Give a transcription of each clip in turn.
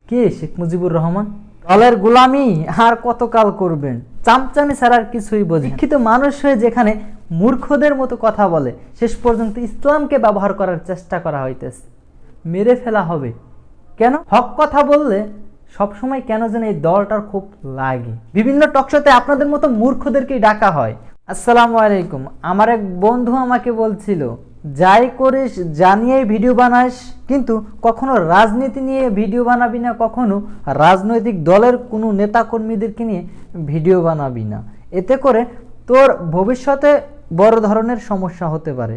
কে শেখ মুজিবুর রহমান? দলের গোলামি আর কতকাল করবেন? চামচামি ছাড়া আর কিছুই বোঝে। শিক্ষিত মানুষ হয়ে যেখানে মূর্খদের মতো কথা বলে, শেষ পর্যন্ত ইসলামকে ব্যবহার করার চেষ্টা করা হইতেছে। মেরে ফেলা হবে কেন? হক কথা বললে সবসময় কেন যেন এই দলটার খুব লাগে। বিভিন্ন টকশোতে আপনাদের মতো মূর্খদেরকেই ডাকা হয়। আসসালামু আলাইকুম। আমার এক বন্ধু আমাকে বলছিল, যাই করিস জানিয়ে ভিডিও বানাস, কিন্তু কখনো রাজনীতি নিয়ে ভিডিও বানাবি না, কখনো রাজনৈতিক দলের কোনো নেতাকর্মীদেরকে নিয়ে ভিডিও বানাবি না। এতে করে তোর ভবিষ্যতে বড় ধরনের সমস্যা হতে পারে।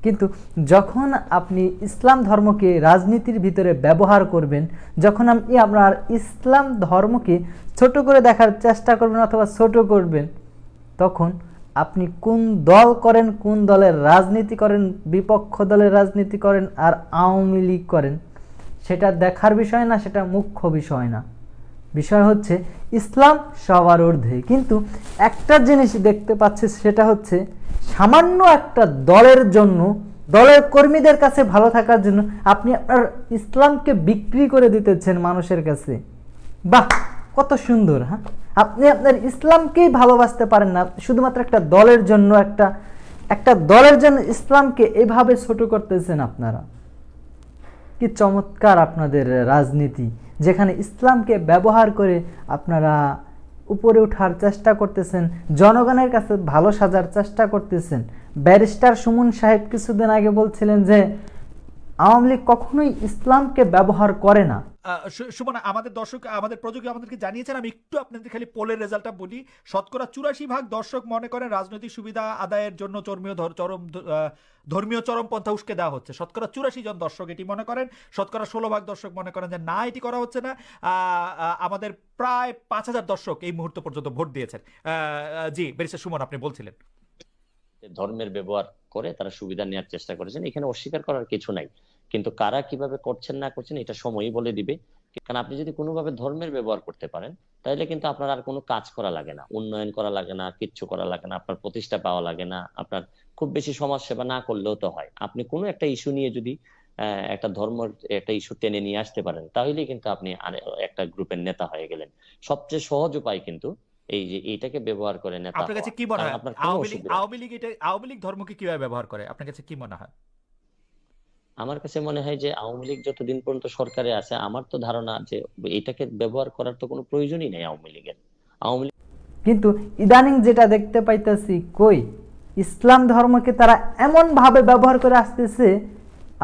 কিন্তু যখন আপনি ইসলাম ধর্মকে রাজনীতির ভিতরে ব্যবহার করবেন, যখন আপনি আপনার ইসলাম ধর্মকে ছোট করে দেখার চেষ্টা করবেন অথবা ছোট করবেন, তখন আপনি কোন দল করেন, কোন দলের রাজনীতি করেন, বিপক্ষ দলের রাজনীতি করেন আর আওয়ামী লীগ করেন, সেটা দেখার বিষয় না, সেটা মুখ্য বিষয় না। বিষয় হচ্ছে ইসলাম সবার ঊর্ধ্বে। কিন্তু একটা জিনিস দেখতে পাচ্ছি, সেটা হচ্ছে সামান্য একটা দলের জন্য, দলের কর্মীদের কাছে ভালো থাকার জন্য আপনি আপনার ইসলামকে বিক্রি করে দিতেছেন মানুষের কাছে। বাহ, কত সুন্দর! হ্যাঁ, আপনি আপনার ইসলামকেই ভালোবাসতে পারেন না, শুধুমাত্র একটা দলের জন্য, একটা দলের জন্য ইসলামকে এভাবে ছোট করতেছেন আপনারা। কি চমৎকার আপনাদের রাজনীতি, যেখানে ইসলামকে ব্যবহার করে আপনারা উপরে ওঠার চেষ্টা করতেছেন, জনগণের কাছে ভালো সাজার চেষ্টা করতেছেন। ব্যারিস্টার সুমন সাহেব কিছুদিন আগে বলছিলেন যে আওয়ামী লীগ কখনোই ইসলামকে ব্যবহার করে না। সুমন, আমাদের দর্শক, আমাদের প্রযোজক আমাদেরকে জানিয়েছেন, আমি একটু আপনাদের খালি পোলের রেজাল্টটা বলি। শতকরা 84% দর্শক মনে করেন রাজনৈতিক সুবিধা আদায়ের জন্য ধর্মীয় চরমপন্থা উস্কে দেওয়া হচ্ছে। শতকরা 84 জন দর্শক এটি মনে করেন। শতকরা 16% দর্শক মনে করেন যে না, এটি করা হচ্ছে না। আমাদের প্রায় 5000 দর্শক এই মুহূর্ত পর্যন্ত ভোট দিয়েছেন। জি ব্যারিস্টার সুমন, আপনি বলছিলেন ধর্মের ব্যবহার করে তারা সুবিধা নেওয়ার চেষ্টা করেছেন, এখানে অস্বীকার করার কিছু নাই। কিন্তু কারা কিভাবে করছেন না করছেন এটা সময়ই বলে দিবে। কারণ আপনি যদি কোনোভাবে ধর্মের ব্যবহার করতে পারেন, তাহলে কিন্তু আপনার আর কোনো কাজ করা লাগে না, উন্নয়ন করা লাগে না, কিচ্ছু করা লাগে না, আপনার প্রতিষ্ঠা পাওয়া লাগে না, আপনার খুব বেশি সমাজ সেবা না করলেও তো হয়। আপনি কোনো একটা ইস্যু নিয়ে যদি একটা ধর্মের একটা ইস্যু টেনে নিয়ে আসতে পারেন, তাহলেই কিন্তু আপনি একটা গ্রুপের নেতা হয়ে গেলেন। সবচেয়ে সহজ উপায় কিন্তু এই যে এইটাকে ব্যবহার করে নেতা আপনার কাছে হওয়া। কি মনে কারণ হয় আপনার কোনো অসুবিধা নেই। আওয়ামী লীগ ধর্মকে কিভাবে ব্যবহার করে? আপনার কাছে কি মনে হয়? আমার কাছে মনে হয় যে আওয়ামী লীগ যতদিন পর্যন্ত সরকারে আছে, আমার তো ধারণা যে এটাকে ব্যবহার করার তো কোনো প্রয়োজনই নেই আওয়ামী লীগের। আওয়ামী কিন্তু ইদানিং যেটা দেখতে পাইতেছি, কই ইসলাম ধর্মকে তারা এমনভাবে ব্যবহার করে আসতেছে,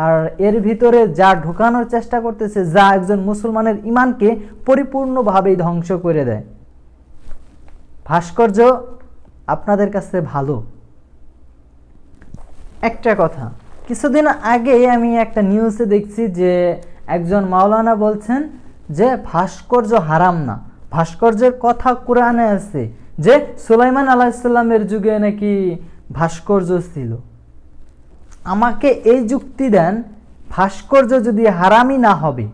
আর এর ভিতরে যা ঢুকানোর চেষ্টা করতেছে, যা একজন মুসলমানের ইমানকে পরিপূর্ণভাবেই ধ্বংস করে দেয়। ভাস্কর্য আপনাদের কাছে ভালো। একটা কথা, কিছুদিন আগে আমি একটা নিউজে দেখছি যে একজন মাওলানা বলছেন যে ভাস্কর্য হারাম না। ভাস্কর্যের কথা কোরআনে আছে যে সুলাইমান আলাইহিসসালামের যুগে নাকি ভাস্কর্য ছিল। আমাকে এই যুক্তি দেন, ভাস্কর্য যদি হারামই না হবে,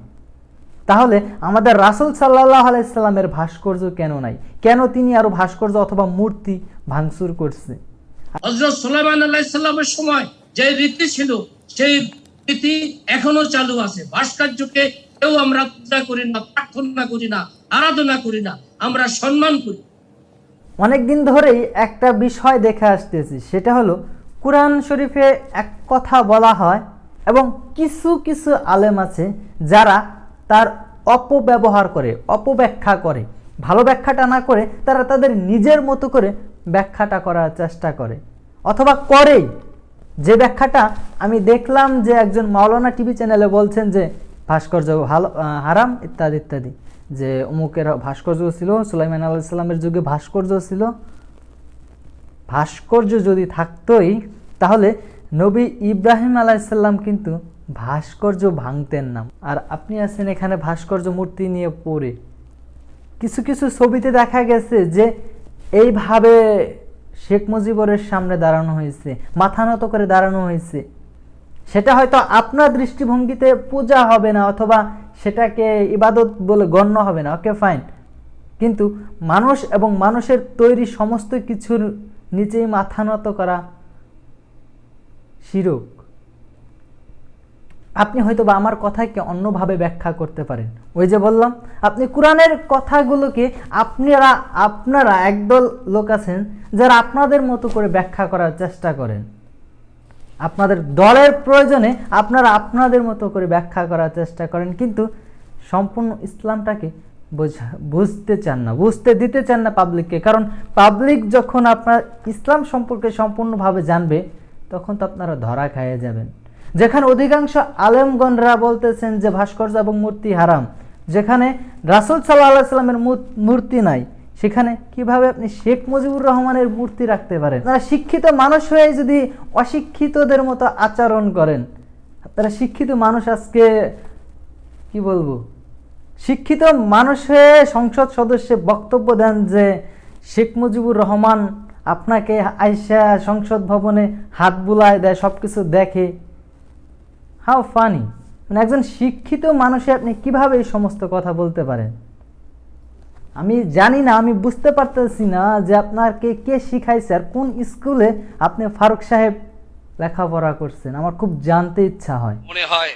তাহলে আমাদের রাসূল সাল্লাল্লাহু আলাইহি সাল্লামের ভাস্কর্য কেন নাই? কেন তিনি আরো ভাস্কর্য অথবা মূর্তি ভাঙচুর করছে? হযরত সুলাইমান আলাইহিস সালামের সময় যে রীতি ছিল, সেই রীতি এখনো চালু আছে। ভাস্কর্যকে কেউ আমরা পূজা করি না, প্রার্থনা করি না, আরাধনা করি না, আমরা সম্মান করি। অনেকদিন ধরেই একটা বিষয় দেখে আসতেছি, সেটা হলো কুরআন শরীফে এক কথা বলা হয় এবং কিছু কিছু আলেম আছে যারা তার অপব্যবহার করে, অপব্যাখ্যা করে। ভালো ব্যাখ্যাটা না করে তারা তাদের নিজের মতো করে ব্যাখ্যাটা করার চেষ্টা করে, অথবা করেই। যে ব্যাখ্যাটা আমি দেখলাম যে একজন মাওলানা টিভি চ্যানেলে বলছেন যে ভাস্কর্য ভালো হারাম ইত্যাদি ইত্যাদি, যে অমুকের ভাস্কর্য ছিল, সুলাইমান আলাইহিস সালামের যুগে ভাস্কর্য ছিল। ভাস্কর্য যদি থাকতোই, তাহলে নবী ইব্রাহিম আলাইহিস সালাম কিন্তু ভাস্কর্য ভাঙতেন না। আর আপনি আছেন এখানে ভাস্কর্য মূর্তি নিয়ে পড়ে। কিছু কিছু ছবিতে দেখা গেছে যে এইভাবে শেখ মুজিবুরের সামনে দাঁড়ানো হয়েছে, মাথা নত করে দাঁড়ানো হয়েছে। সেটা হয়তো আপনার দৃষ্টিভঙ্গিতে পূজা হবে না, অথবা সেটাকে ইবাদত বলে গণ্য হবে না, ওকে ফাইন। কিন্তু মানুষ এবং মানুষের তৈরি সমস্ত কিছুর নিচেই মাথা নত করা শিরক। আপনি হয়তো বা আমার কথাকে অন্যভাবে ব্যাখ্যা করতে পারেন। ওই যে বললাম, আপনি কোরআনের কথাগুলোকে আপনারা একদল লোক আছেন যারা আপনাদের মতো করে ব্যাখ্যা করার চেষ্টা করেন। আপনাদের দলের প্রয়োজনে আপনারা আপনাদের মতো করে ব্যাখ্যা করার চেষ্টা করেন, কিন্তু সম্পূর্ণ ইসলামটাকে বুঝতে চান না, বুঝতে দিতে চান না পাবলিককে। কারণ পাবলিক যখন আপনার ইসলাম সম্পর্কে সম্পূর্ণভাবে জানবে, তখন তো আপনারা ধরা খাইয়ে যাবেন। যেখানে অধিকাংশ আলেমগণরা বলতেছেন যে ভাস্কর্য এবং মূর্তি হারাম, যেখানে রাসূল সাল্লাল্লাহু আলাইহি সাল্লামের মূর্তি নাই, সেখানে কিভাবে আপনি শেখ মুজিবুর রহমানের মূর্তি রাখতে পারেন? আপনারা শিক্ষিত মানুষ হয়ে যদি অশিক্ষিতদের মতো আচরণ করেন, আপনারা শিক্ষিত মানুষ আজকে কি বলবো, শিক্ষিত মানুষ হয়ে সংসদ সদস্যে বক্তব্য দেন যে শেখ মুজিবুর রহমান আপনাকে আইসা সংসদ ভবনে হাত বুলায় দেয়, সব কিছু দেখে। How funny! মানে একজন শিক্ষিত মানুষে আপনি কিভাবে এই সমস্ত কথা বলতে পারেন? আমি জানি না, আমি বুঝতে পারতেছি না যে আপনাকে কে শিখাইছে আর কোন স্কুলে আপনি ফারুক সাহেব লেখাপড়া করছেন। আমার খুব জানতে ইচ্ছা হয়। মনে হয়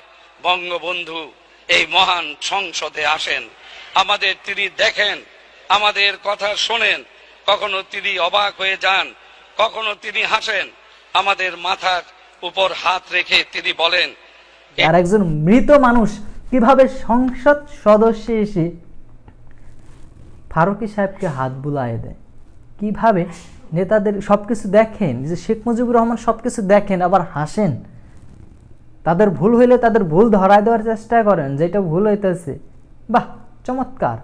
বঙ্গবন্ধু এই মহান সংসদে আসেন, আমাদের তিনি দেখেন, আমাদের কথা শোনেন, কখনো তিনি অবাক হয়ে যান, কখনো তিনি হাসেন, আমাদের মাথার উপর হাত রেখে তিনি বলেন। আর একজন মৃত মানুষ কিভাবে সংসদ সদস্য এসে ফারুকী সাহেবকে হাত বুলায় দেয়? কিভাবে নেতাদের সবকিছু দেখেন, যে শেখ মুজিবুর রহমান সবকিছু দেখেন আবার হাসেন, তাদের ভুল হইলে তাদের ভুল ধরায় দেওয়ার চেষ্টা করেন, যেটা ভুল হইতেছে। বাহ, চমৎকার!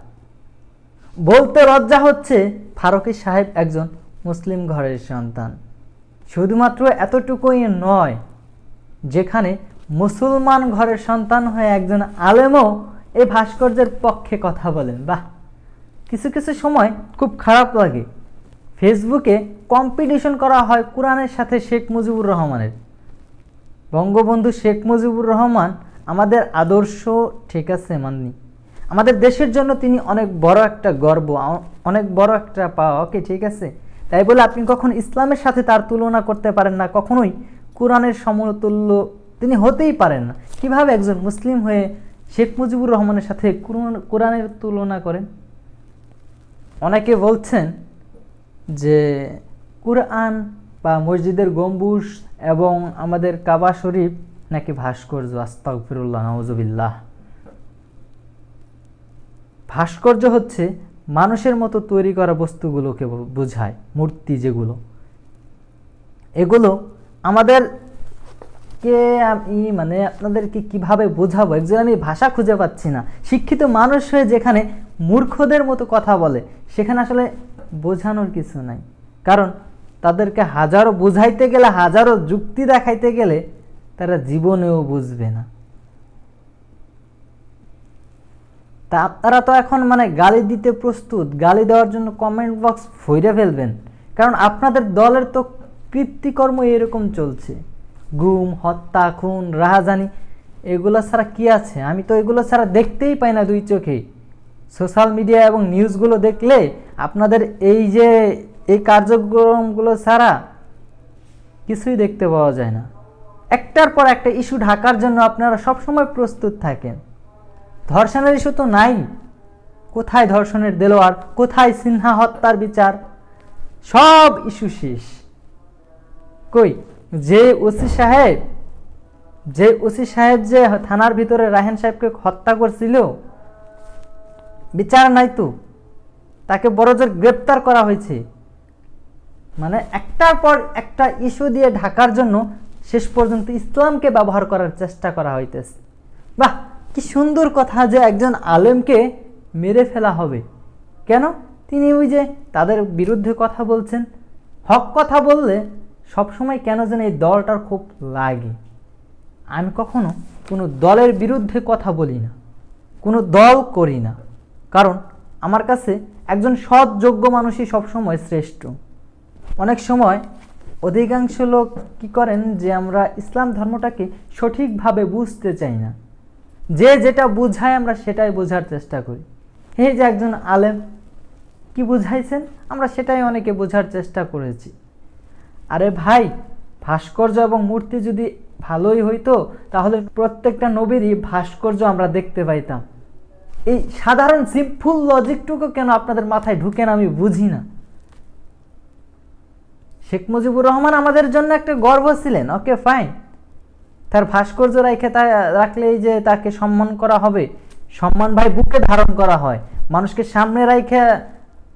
বলতে লজ্জা হচ্ছে ফারুকী সাহেব একজন মুসলিম ঘরের সন্তান। শুধুমাত্র এতটুকুই নয়, যেখানে মুসলমান ঘরের সন্তান হয়ে একজন আলেমও এই ভাস্কর্যের পক্ষে কথা বলেন। বাহ, কিছু কিছু সময় খুব খারাপ লাগে। ফেসবুকে কম্পিটিশন করা হয় কোরআনের সাথে শেখ মুজিবুর রহমানের। বঙ্গবন্ধু শেখ মুজিবুর রহমান আমাদের আদর্শ, ঠিক আছে, মাননি, আমাদের দেশের জন্য তিনি অনেক বড় একটা গর্ব, অনেক বড় একটা পাওয়া, ওকে ঠিক আছে। তাই বলে আপনি কখন ইসলামের সাথে তার তুলনা করতে পারেন না, কখনোই কোরআনের সমতুল্য তিনি হতেই পারেন না। কিভাবে একজন মুসলিম হয়ে শেখ মুজিবুর রহমানের সাথে কোরআনের তুলনা করেন? অনেকে বলছেন যে কুরআন বা মসজিদের গম্বুজ এবং আমাদের কাবা শরীফ নাকি ভাস্কর্য। আস্তাগফিরুল্লাহ, নাউজুবিল্লাহ। ভাস্কর্য হচ্ছে মানুষের মতো তৈরি করা বস্তুগুলোকে বোঝায়, মূর্তি যেগুলো, এগুলো আমাদের মানে আপনাদেরকে কিভাবে বোঝাবো? একজন আমি ভাষা খুঁজে পাচ্ছি না। শিক্ষিত মানুষ হয়ে যেখানে মূর্খদের মতো কথা বলে, সেখানে আসলে বোঝানোর কিছু নাই। কারণ তাদেরকে হাজারো বুঝাইতে গেলে, হাজারো যুক্তি দেখাইতে গেলে তারা জীবনেও বুঝবে না। তা আপনারা তো এখন মানে গালি দিতে প্রস্তুত, গালি দেওয়ার জন্য কমেন্ট বক্স ভরে ফেলবেন। কারণ আপনাদের দলের তো কৃত্রিকর্ম এরকম চলছে, গুম, হত্যা, খুন, রাহাজানি, এগুলো ছাড়া কি আছে? আমি তো এগুলো ছাড়া দেখতেই পাই না দুই চোখে। সোশ্যাল মিডিয়া এবং নিউজগুলো দেখলে আপনাদের এই কার্যক্রমগুলো ছাড়া কিছুই দেখতে পাওয়া যায় না। একটার পর একটা ইস্যু ঢাকার জন্য আপনারা সবসময় প্রস্তুত থাকেন। ধর্ষণের ইস্যু তো নাই, কোথায় ধর্ষণের দেলোয়ার, কোথায় সিনহা হত্যার বিচার? সব ইস্যু শেষ। কই যে ওসি সাহেব যে থানার ভিতরে রাহেন সাহেবকে হত্যা করছিল, বিচার নাই তো, তাকে বড়জোর গ্রেপ্তার করা হয়েছে। মানে একটার পর একটা ইস্যু দিয়ে ঢাকার জন্য শেষ পর্যন্ত ইসলামকে ব্যবহার করার চেষ্টা করা হইতেছে। বাহ, কি সুন্দর কথা যে একজন আলেমকে মেরে ফেলা হবে। কেন? তিনি ওই যে তাদের বিরুদ্ধে কথা বলছেন। হক কথা বললে সবসময় কেন যেন এই দলটার খুব লাগে। আমি কখনো কোনো দলের বিরুদ্ধে কথা বলি না, কোনো দল করি না। কারণ আমার কাছে একজন সৎ যোগ্য মানুষই সবসময় শ্রেষ্ঠ। অনেক সময় অধিকাংশ লোক কি করেন যে আমরা ইসলাম ধর্মটাকে সঠিকভাবে বুঝতে চাই না, যে যেটা বুঝায় আমরা সেটাই বোঝার চেষ্টা করি। এই যে একজন আলেম কি বুঝাইছেন, আমরা সেটাই অনেকে বোঝার চেষ্টা করেছি। আরে ভাই, ভাস্কর্য এবং মূর্তি যদি ভালোই হইতো, তাহলে প্রত্যেকটা নবীরই ভাস্কর্য আমরা দেখতে পাইতাম। এই সাধারণ সিম্পল লজিকটুকু কেন আপনাদের মাথায় ঢুকে না আমি বুঝি না। শেখ মুজিবুর রহমান আমাদের জন্য একটা গর্ব ছিলেন, ওকে ফাইন, তার ভাস্কর্য রাখলেই যে তাকে সম্মান করা হবে, সম্মান ভাই বুকে ধারণ করা হয়, মানুষকে সামনে রাখে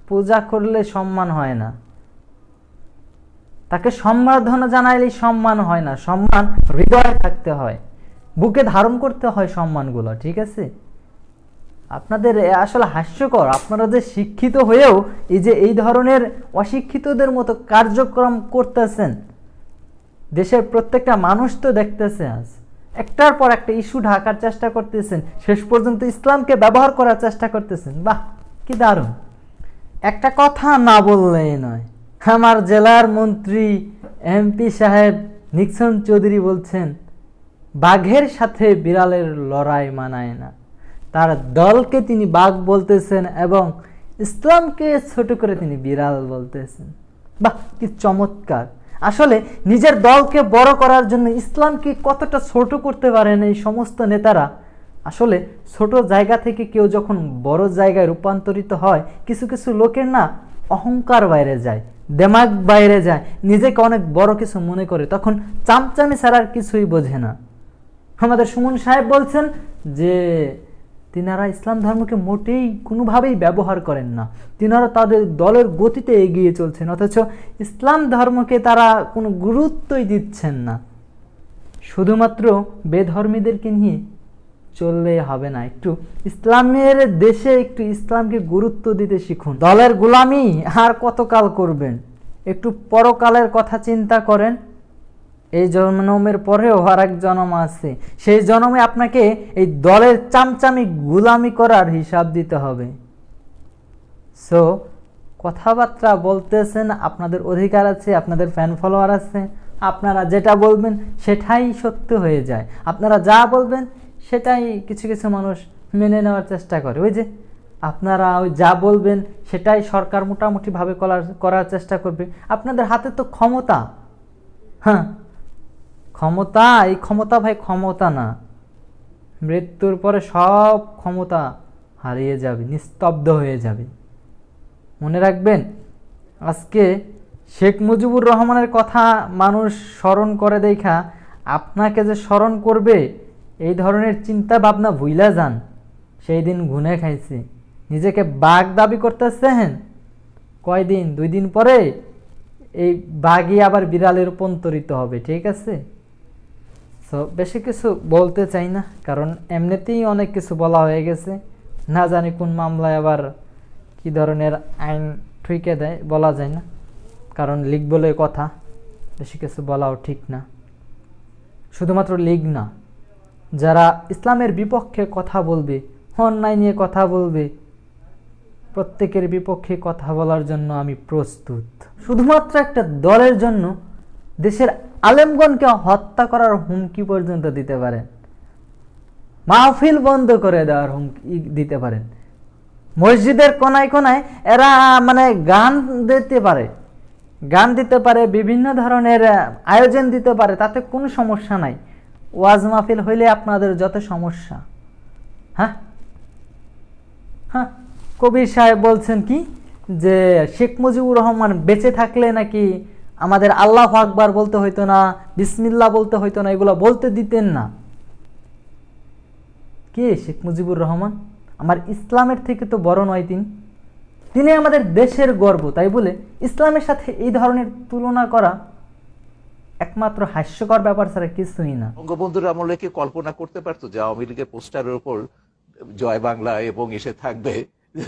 পূজা করলে সম্মান হয় না, তাকে সম্বর্ধনা জানাইলেই সম্মান হয় না, সম্মান হৃদয়ে থাকতে হয়, বুকে ধারণ করতে হয় সম্মানগুলো, ঠিক আছে? আপনাদের আসলে হাস্যকর, আপনারা যে শিক্ষিত হয়েও এই যে এই ধরনের অশিক্ষিতদের মতো কার্যক্রম করতেছেন, দেশের প্রত্যেকটা মানুষ তো দেখতেছে, আজ একটার পর একটা ইস্যু ঢাকার চেষ্টা করতেছেন, শেষ পর্যন্ত ইসলামকে ব্যবহার করার চেষ্টা করতেছেন। বাহ, কি দারুণ! একটা কথা না বললেই নয়, আমার জেলার মন্ত্রী এমপি সাহেব নিক্সন চৌধুরী বলছেন বাঘের সাথে বিড়ালের লড়াই মানায় না। তার দলকে তিনি বাঘ বলতেছেন এবং ইসলামকে ছোট করে তিনি বিড়াল বলতেছেন। বাহ, কি চমৎকার! আসলে নিজের দলকে বড় করার জন্য ইসলামকে কতটা ছোট করতে পারেন এই সমস্ত নেতারা। আসলে ছোট জায়গা থেকে কেউ যখন বড় জায়গায় রূপান্তরিত হয়, কিছু কিছু লোকের না অহংকার বাইরে যায়, দেমাগ বাইরে যায়, নিজেকে অনেক বড় কিছু মনে করে, তখন চামচামি ছাড়া আর কিছুই বোঝে না। আমাদের সুমন সাহেব বলছেন যে তিনারা ইসলাম ধর্মকে মোটেই কোনোভাবেই ব্যবহার করেন না, তিনারা তাদের দলের গতিতে এগিয়ে চলছেন, অথচ ইসলাম ধর্মকে তারা কোনো গুরুত্বই দিচ্ছেন না। শুধুমাত্র বেধর্মীদেরকে নিয়ে চললে হবে না, একটু ইসলামের দেশে একটু ইসলামকে গুরুত্ব দিতে শিখুন। দলের গোলামি আর কতকাল করবেন? একটু পরকালের কথা চিন্তা করেন। এই জন্মের পরেও আর এক জন্ম আছে, সেই জন্মে আপনাকে এই দলের চামচামি গোলামি করার হিসাব দিতে হবে। সো কথাবার্তা বলতেছেন, আপনাদের অধিকার আছে, আপনাদের ফ্যান ফলোয়ার আছে, আপনারা যেটা বলবেন সেটাই সত্য হয়ে যায়, আপনারা যা বলবেন সেটাই কিছু কিছু মানুষ মেনে নেওয়ার চেষ্টা করে। ওই যে আপনারা ওই যা বলবেন সেটাই সরকার মোটামুটিভাবে করার চেষ্টা করবে। আপনাদের হাতে তো ক্ষমতা, হ্যাঁ ক্ষমতা, এই ক্ষমতা ভাই ক্ষমতা না, মৃত্যুর পরে সব ক্ষমতা হারিয়ে যাবে, নিস্তব্ধ হয়ে যাবে। মনে রাখবেন, আজকে শেখ মুজিবুর রহমানের কথা মানুষ স্মরণ করে দেখা আপনাকে যে স্মরণ করবে এই ধরনের চিন্তা ভাবনা ভুইলা যান, সেই দিন গুনে খাইছে। নিজেকে বাঘ দাবি করতেছেন, কয়দিন 2 দিন পরে এই বাঘই আবার বিড়ালে রূপান্তরিত হবে, ঠিক আছে? সো বেশি কিছু বলতে চাই না, কারণ এমনিতেই অনেক কিছু বলা হয়ে গেছে, না জানি কোন মামলায় আবার কি ধরনের আইন ঠুকে দেয়, বলা যায় না, কারণ লিগ বলে কথা, বেশি কিছু বলাও ঠিক না। শুধুমাত্র লিগ না, যারা ইসলামের বিপক্ষে কথা বলবে, অন্যায় নিয়ে কথা বলবে, প্রত্যেকের বিপক্ষে কথা বলার জন্য আমি প্রস্তুত। শুধুমাত্র একটা দলের জন্য দেশের আলেমগণকে হত্যা করার হুমকি পর্যন্ত দিতে পারেন, মাহফিল বন্ধ করে দেওয়ার হুমকি দিতে পারেন, মসজিদের কোনায় কোনায় এরা মানে গান দিতে পারে, বিভিন্ন ধরনের আয়োজন দিতে পারে, তাতে কোনো সমস্যা নাই। ওয়াজ মাহফিল হইলে আপনাদের যত সমস্যা। হ্যাঁ, কবির সাহেব বলছেন কি যে শেখ মুজিবুর রহমান বেঁচে থাকলে নাকি আমাদের আল্লাহু আকবার বলতে হইতো না, বিসমিল্লাহ বলতে হইতো না, এগুলো বলতে দিতেন না। কে শেখ মুজিবুর রহমান? আমার ইসলামের থেকে তো বড় নয় তিনি আমাদের দেশের গর্ব, তাই বলে ইসলামের সাথে এই ধরনের তুলনা করা একমাত্র হাস্যকর ব্যাপার ছাড়া কিছুই না। বঙ্গবন্ধুর আমলে কি কল্পনা করতে পারতো যে আওয়ামী লীগের পোস্টারের উপর জয় বাংলা এবং এসে থাকবে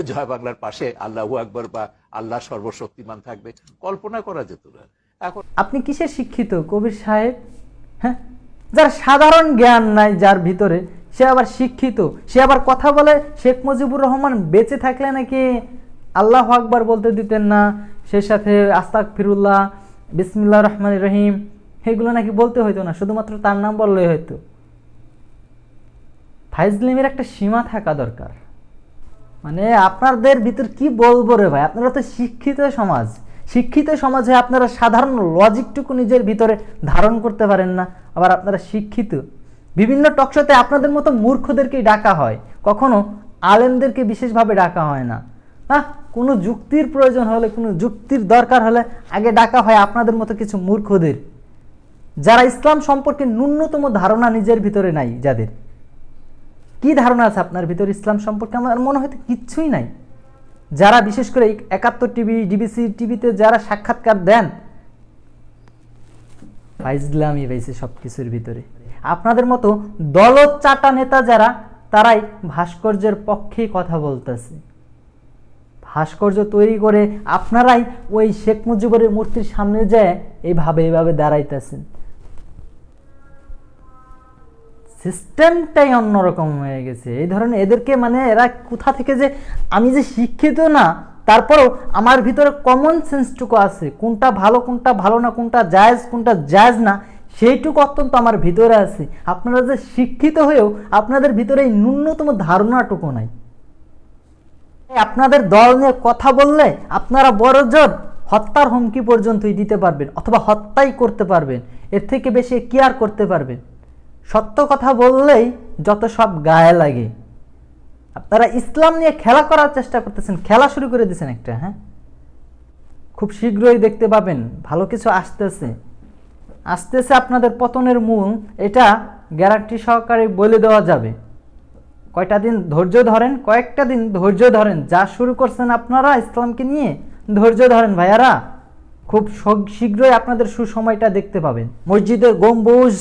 জয় বাংলার পাশে আল্লাহু আকবার বা আল্লাহ সর্বশক্তিমান থাকবে? কল্পনা করা যেত না। এখন আপনি কিসে শিক্ষিত কবির সাহেব? হ্যাঁ, যার সাধারণ জ্ঞান নাই, যার ভিতরে, সে আবার শিক্ষিত, সে আবার কথা বলে শেখ মুজিবুর রহমান বেঁচে থাকলে নাকি আল্লাহু আকবার বলতে দিতেন না, সে সাথে আস্তাগফিরুল্লাহ, বিসমিল্লাহির রহমানির রহিম এগুলো নাকি বলতে হইতো না, শুধুমাত্র তার নাম বললেই হইতো। ফাইজলিমের একটা সীমা থাকা দরকার। মানে আপনাদের ভিতর কি বলবো রে ভাই, আপনারা তো শিক্ষিত সমাজ, শিক্ষিত সমাজে আপনারা সাধারণ লজিকটুকু নিজের ভিতরে ধারণ করতে পারেন না, আবার আপনারা শিক্ষিত। বিভিন্ন টকশোতে আপনাদের মতো মূর্খদেরকেই ডাকা হয়, কখনো আলেমদেরকে বিশেষভাবে ডাকা হয় না। কোনো যুক্তির প্রয়োজন হলে, কোনো যুক্তির দরকার হলে আগে ডাকা হয় আপনাদের মতো কিছু মূর্খদের, যারা ইসলাম সম্পর্কে ন্যূনতম ধারণা নিজের ভিতরে নাই। যাদের কি ধারণা আছে আপনার ভিতরে ইসলাম সম্পর্কে? আমার মনে হয় কিচ্ছুই নাই। যারা বিশেষ করে ৭১ টিভি, ডিবিসি টিভিতে যারা সাক্ষাৎকার দেন, ফাইজলামি পাইছে সব কিছুর ভিতরে। আপনাদের মতো দলত চাটা নেতা যারা, তারাই ভাস্কর্যের পক্ষে কথা বলতেছে। ভাস্কর্য তৈরি করে আপনারাই ওই শেখ মুজিবের মূর্তির সামনে যায় এইভাবে দাঁড়াইতেছেন। সিস্টেমটাই অন্যরকম হয়ে গেছে। এই ধরনের এদেরকে মানে এরা কোথা থেকে যে, আমি যে শিক্ষিত না তারপরও আমার ভিতরে কমন সেন্সটুকু আছে, কোনটা ভালো না, কোনটা জায়েজ না, সেইটুকু অত্যন্ত আমার ভিতরে আছে। আপনারা যে শিক্ষিত হয়েও আপনাদের ভিতরে এই ন্যূনতম ধারণাটুকু নাই। আপনাদের দল নিয়ে কথা বললে আপনারা বড়জোর হত্যার হুমকি পর্যন্তই দিতে পারবেন, অথবা হত্যাই করতে পারবেন। এর থেকে বেশি কি আর করতে পারবেন? সত্য কথা বললেই যত সব গায়ে লাগে। আপনারা ইসলাম নিয়ে খেলা করার চেষ্টা করতেছেন, খেলা শুরু করে দিয়েছেন একটা। খুব শীঘ্রই দেখতে পাবেন ভালো কিছু আসতেছে আপনাদের পতনের মূল, এটা গ্যারান্টি সহকারে বলে দেওয়া যাবে। কয়েকটা দিন ধৈর্য ধরেন। যা শুরু করছেন আপনারা ইসলামকে নিয়ে, ধৈর্য ধরেন ভাইয়ারা। খুব শীঘ্রই আপনাদের সুসময়টা দেখতে পাবেন। মসজিদের গম্বুজ,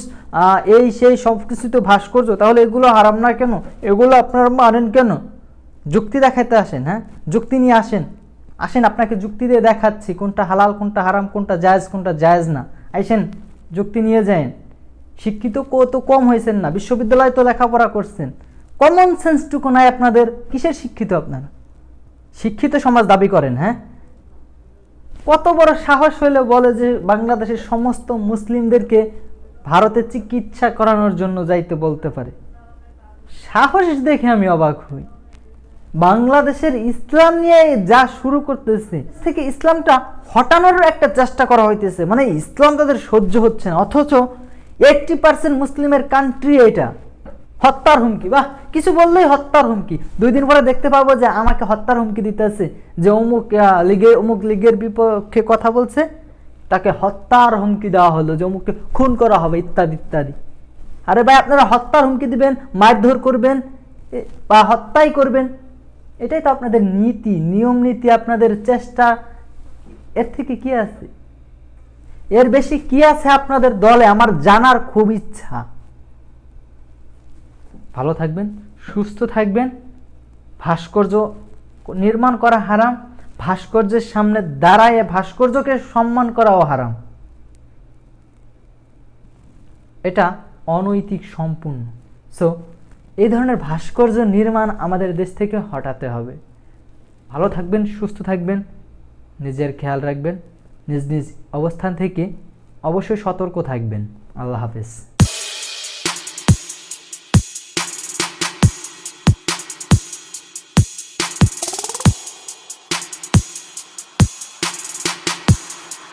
এই সেই সব কিছু তো ভাস্কর্য, তাহলে এগুলো হারাম না কেন? এগুলো আপনারা মানেন কেন? যুক্তি দেখাইতে আসেন। যুক্তি নিয়ে আসেন, আপনাকে যুক্তি দিয়ে দেখাচ্ছি কোনটা হালাল, কোনটা হারাম, কোনটা জায়েজ না। আইসেন, যুক্তি নিয়ে যান। শিক্ষিত তো কম হয়েছেন না, বিশ্ববিদ্যালয়ে তো লেখাপড়া করছেন, কমন সেন্সটুকু নাই আপনাদের। কিসের শিক্ষিত আপনারা? শিক্ষিত সমাজ দাবি করেন। কত বড় সাহস হইলে বলে যে বাংলাদেশের সমস্ত মুসলিমদেরকে ভারতে চিকিৎসা করানোর জন্য যাইতে বলতে পারে। সাহস দেখে আমি অবাক হই। বাংলাদেশের ইসলাম নিয়ে যা শুরু করতেছে, থেকে ইসলামটা হটানোর একটা চেষ্টা করা হইতেছে। মানে ইসলাম তাদের সহ্য হচ্ছে না, অথচ 80% মুসলিমের কান্ট্রি এটা। হত্যার হুমকি, বাহ, কিছু বললেই হত্যার হুমকি। 2 দিন পরে দেখতে পাবো যে আমাকে হত্যার হুমকি দিতেছে, যে অমুক লীগের বিপক্ষে কথা বলছে, তাকে হত্যার হুমকি দেওয়া হলো, যে অমুককে খুন করা হবে, ইত্যাদি ইত্যাদি। আরে ভাই, আপনারা হত্যার হুমকি দিবেন, মারধর করবেন বা হত্যাই করবেন, এটাই তো আপনাদের নীতি, নিয়ম নীতি, আপনাদের চেষ্টা। এর থেকে কি আছে? এর বেশি কি আছে আপনাদের দলে? আমার জানার খুব ইচ্ছা। ভালো থাকবেন, সুস্থ থাকবেন। ভাস্কর্য নির্মাণ করা হারাম, ভাস্কর্যের সামনে দাঁড়ায় ভাস্কর্যকে সম্মান করাও হারাম। এটা অনৈতিক সম্পূর্ণ। সো এই ধরনের ভাস্কর্য নির্মাণ আমাদের দেশ থেকে হটাতে হবে। ভালো থাকবেন, সুস্থ থাকবেন, নিজের খেয়াল রাখবেন, নিজ নিজ অবস্থান থেকে অবশ্যই সতর্ক থাকবেন। আল্লাহ হাফেজ।